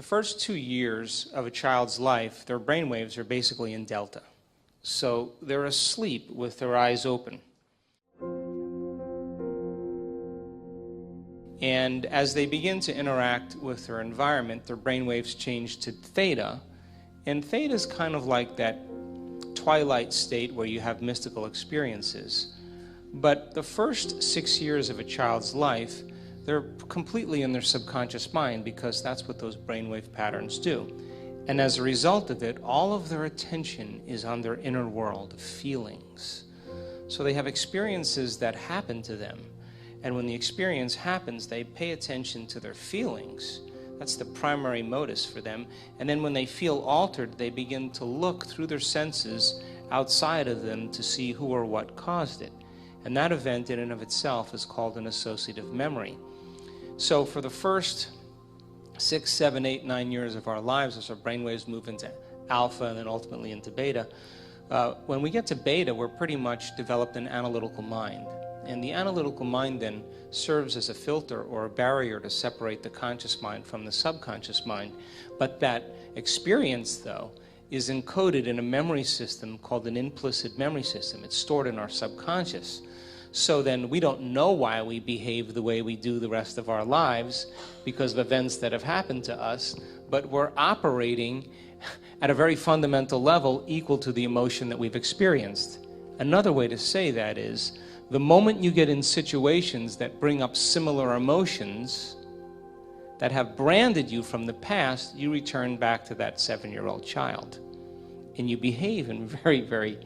the first 2 years of a child's life, their brainwaves are basically in delta. So they're asleep with their eyes open. And as they begin to interact with their environment, their brainwaves change to theta. And theta is kind of like that twilight state where you have mystical experiences. But the first 6 years of a child's life, they're completely in their subconscious mind because that's what those brainwave patterns do. And as a result of it, all of their attention is on their inner world, feelings. So they have experiences that happen to them. And when the experience happens, they pay attention to their feelings. That's the primary modus for them. And then when they feel altered, they begin to look through their senses outside of them to see who or what caused it. And that event in and of itself is called an associative memory. So for the first 6, 7, 8, 9 years of our lives, as our brainwaves move into alpha and then ultimately into beta, when we get to beta, we're pretty much developed an analytical mind. And the analytical mind then serves as a filter or a barrier to separate the conscious mind from the subconscious mind. But that experience, though, is encoded in a memory system called an implicit memory system. It's stored in our subconscious. So then we don't know why we behave the way we do the rest of our lives because of events that have happened to us, but we're operating at a very fundamental level equal to the emotion that we've experienced. Another way to say that is, the moment you get in situations that bring up similar emotions that have branded you from the past, you return back to that 7-year-old child. And you behave in very, very,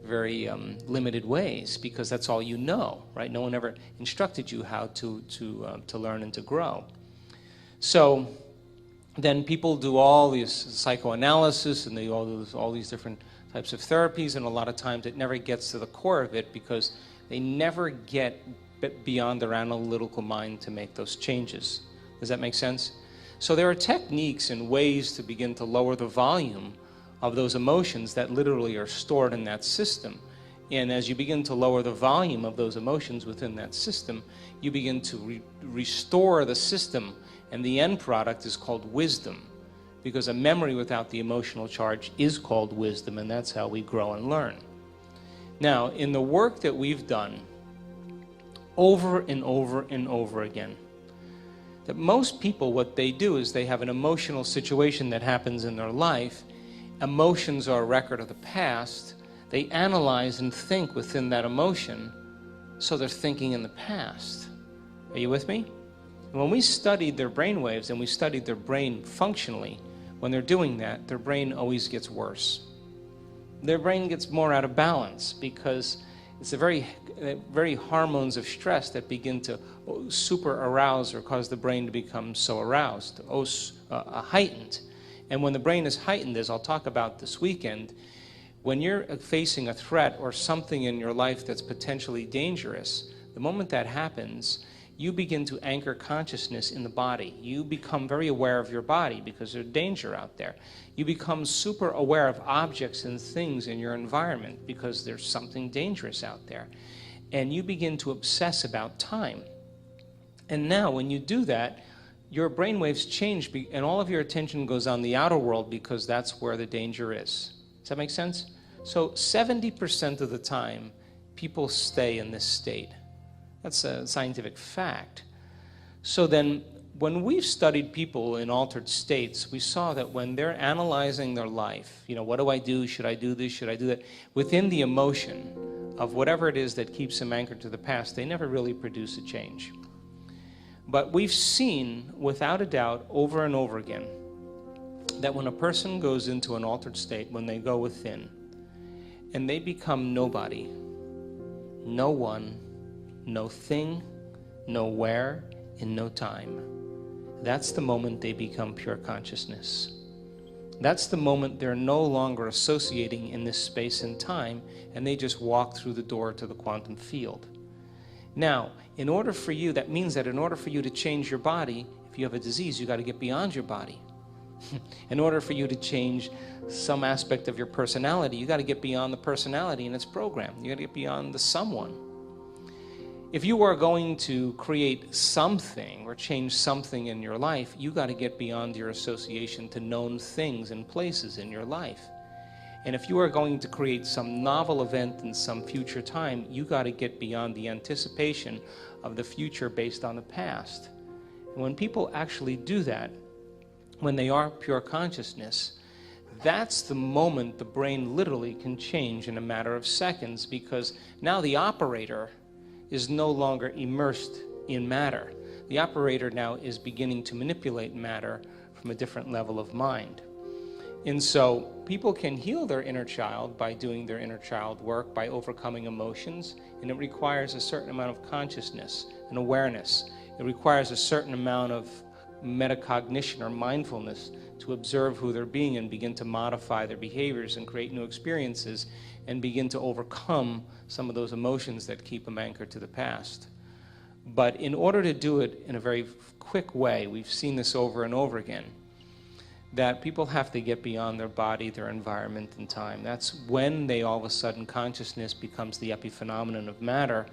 very limited ways because that's all you know, right? No one ever instructed you how to learn and to grow. So then people do all this psychoanalysis and they do all these different types of therapies, and a lot of times it never gets to the core of it because they never get beyond their analytical mind to make those changes. Does that make sense? So there are techniques and ways to begin to lower the volume of those emotions that literally are stored in that system. And as you begin to lower the volume of those emotions within that system, you begin to restore the system, and the end product is called wisdom, because a memory without the emotional charge is called wisdom, and that's how we grow and learn. Now, in the work that we've done over and over and over again, that most people, what they do is they have an emotional situation that happens in their life. Emotions are a record of the past. They analyze and think within that emotion, so they're thinking in the past. Are you with me? And when we studied their brain waves and we studied their brain functionally, when they're doing that, their brain always gets worse. Their brain gets more out of balance because it's the very hormones of stress that begin to super arouse or cause the brain to become so aroused, heightened. And when the brain is heightened, as I'll talk about this weekend, when you're facing a threat or something in your life that's potentially dangerous, the moment that happens, you begin to anchor consciousness in the body. You become very aware of your body because there's danger out there. You become super aware of objects and things in your environment because there's something dangerous out there. And you begin to obsess about time. And now when you do that, your brainwaves change and all of your attention goes on the outer world because that's where the danger is. Does that make sense? So 70% of the time, people stay in this state. That's a scientific fact. So then, when we've studied people in altered states, we saw that when they're analyzing their life, what do I do? Should I do this? Should I do that? Within the emotion of whatever it is that keeps them anchored to the past, they never really produce a change. But we've seen, without a doubt, over and over again, that when a person goes into an altered state, when they go within, and they become nobody, no one, no thing, no where, in no time. That's the moment they become pure consciousness. That's the moment they're no longer associating in this space and time, and they just walk through the door to the quantum field. Now, that means that in order for you to change your body, if you have a disease, you got to get beyond your body. In order for you to change some aspect of your personality, you got to get beyond the personality and its program. You got to get beyond the someone. If you are going to create something or change something in your life, you got to get beyond your association to known things and places in your life. And if you are going to create some novel event in some future time, you got to get beyond the anticipation of the future based on the past. And when people actually do that, when they are pure consciousness, that's the moment the brain literally can change in a matter of seconds, because now the operator is no longer immersed in matter. The operator now is beginning to manipulate matter from a different level of mind. And so people can heal their inner child by doing their inner child work, by overcoming emotions, and it requires a certain amount of consciousness and awareness. It requires a certain amount of metacognition or mindfulness to observe who they're being and begin to modify their behaviors and create new experiences and begin to overcome some of those emotions that keep them anchored to the past. But in order to do it in a very quick way, we've seen this over and over again, that people have to get beyond their body, their environment, and time. That's when they all of a sudden, consciousness becomes the epiphenomenon of matter,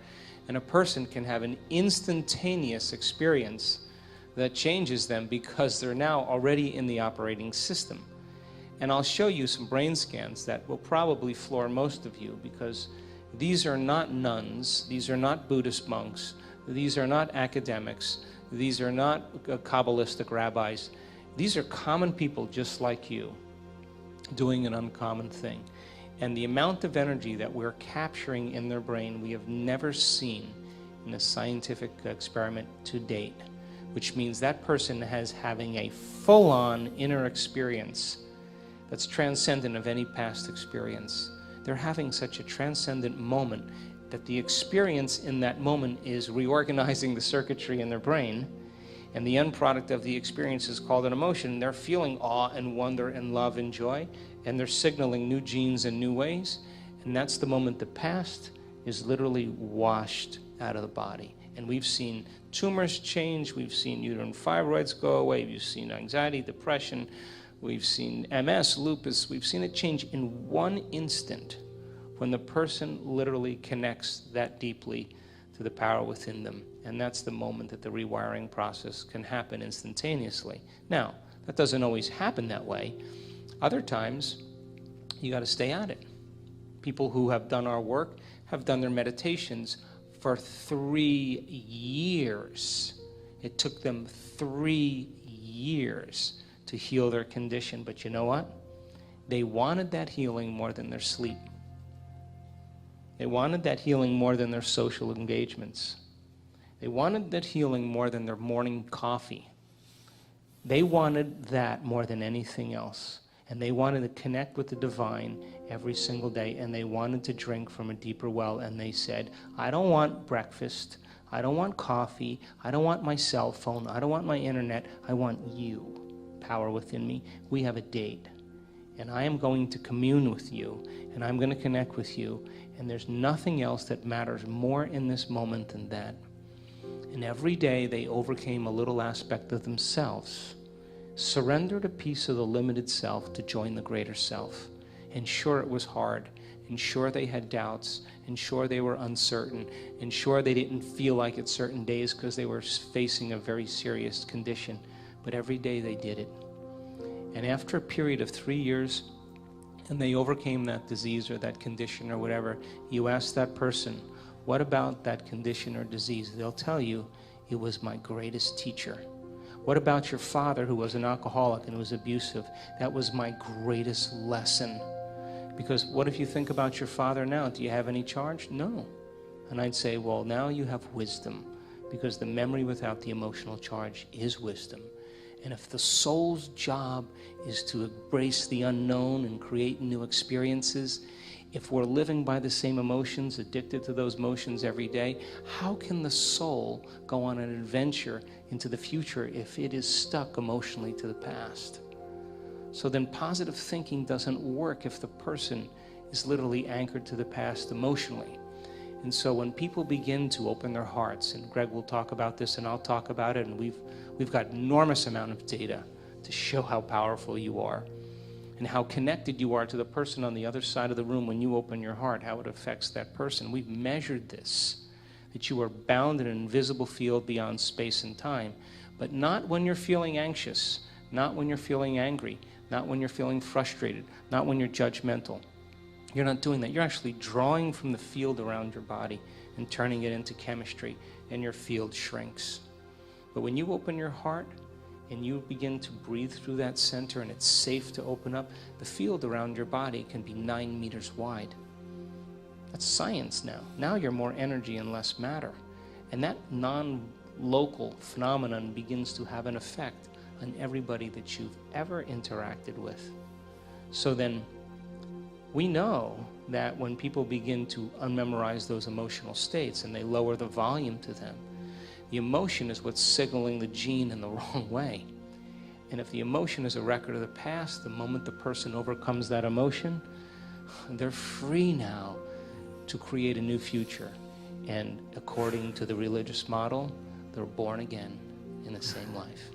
and a person can have an instantaneous experience that changes them because they're now already in the operating system. And I'll show you some brain scans that will probably floor most of you, because these are not nuns, these are not Buddhist monks, these are not academics, these are not Kabbalistic rabbis. These are common people just like you doing an uncommon thing. And the amount of energy that we're capturing in their brain we have never seen in a scientific experiment to date, which means that person is having a full-on inner experience that's transcendent of any past experience. They're having such a transcendent moment that the experience in that moment is reorganizing the circuitry in their brain, and the end product of the experience is called an emotion. They're feeling awe and wonder and love and joy, and they're signaling new genes in new ways, and that's the moment the past is literally washed out of the body. And we've seen tumors change, we've seen uterine fibroids go away, we've seen anxiety, depression, we've seen MS, lupus, we've seen it change in one instant when the person literally connects that deeply to the power within them. And that's the moment that the rewiring process can happen instantaneously. Now, that doesn't always happen that way. Other times, you got to stay at it. People who have done our work have done their meditations for 3 years. It took them 3 years to heal their condition. But you know what? They wanted that healing more than their sleep. They wanted that healing more than their social engagements. They wanted that healing more than their morning coffee. They wanted that more than anything else. And they wanted to connect with the divine every single day, and they wanted to drink from a deeper well. And they said, I don't want breakfast, I don't want coffee, I don't want my cell phone, I don't want my internet, I want you, power within me. We have a date, and I am going to commune with you, and I'm going to connect with you, and there's nothing else that matters more in this moment than that. And every day they overcame a little aspect of themselves, surrendered a piece of the limited self to join the greater self. And sure, it was hard, and sure they had doubts, and sure they were uncertain, and sure they didn't feel like it certain days because they were facing a very serious condition, but every day they did it. And after a period of 3 years, and they overcame that disease or that condition or whatever, you ask that person, what about that condition or disease? They'll tell you, it was my greatest teacher. What about your father who was an alcoholic and was abusive? That was my greatest lesson. Because what if you think about your father now? Do you have any charge? No. And I'd say, well, now you have wisdom, because the memory without the emotional charge is wisdom. And if the soul's job is to embrace the unknown and create new experiences, if we're living by the same emotions, addicted to those emotions every day, how can the soul go on an adventure into the future if it is stuck emotionally to the past? So then positive thinking doesn't work if the person is literally anchored to the past emotionally. And so when people begin to open their hearts, and Greg will talk about this and I'll talk about it, and we've got enormous amount of data to show how powerful you are and how connected you are to the person on the other side of the room when you open your heart, how it affects that person. We've measured this. that you are bound in an invisible field beyond space and time, but not when you're feeling anxious, not when you're feeling angry, not when you're feeling frustrated, not when you're judgmental. You're not doing that. You're actually drawing from the field around your body and turning it into chemistry, and your field shrinks. But when you open your heart and you begin to breathe through that center and it's safe to open up, the field around your body can be 9 meters wide. That's science now. Now you're more energy and less matter. And that non-local phenomenon begins to have an effect on everybody that you've ever interacted with. So then we know that when people begin to unmemorize those emotional states and they lower the volume to them, the emotion is what's signaling the gene in the wrong way. And if the emotion is a record of the past, the moment the person overcomes that emotion, they're free now to create a new future. And according to the religious model, they're born again in the same life.